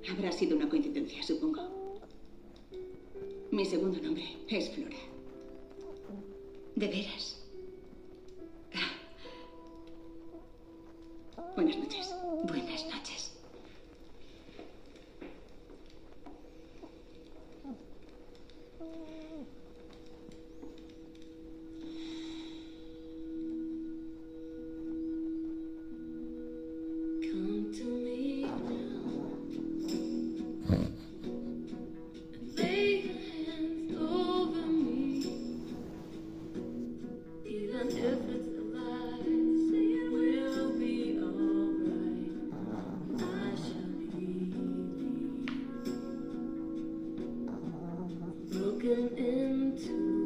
Habrá sido una coincidencia, supongo. Mi segundo nombre es Flora. ¿De veras? Buenas noches. Buenas noches. Come to me now and lay your hands over me. Even if it's a lie, say it will be alright. I shall believe. Broken into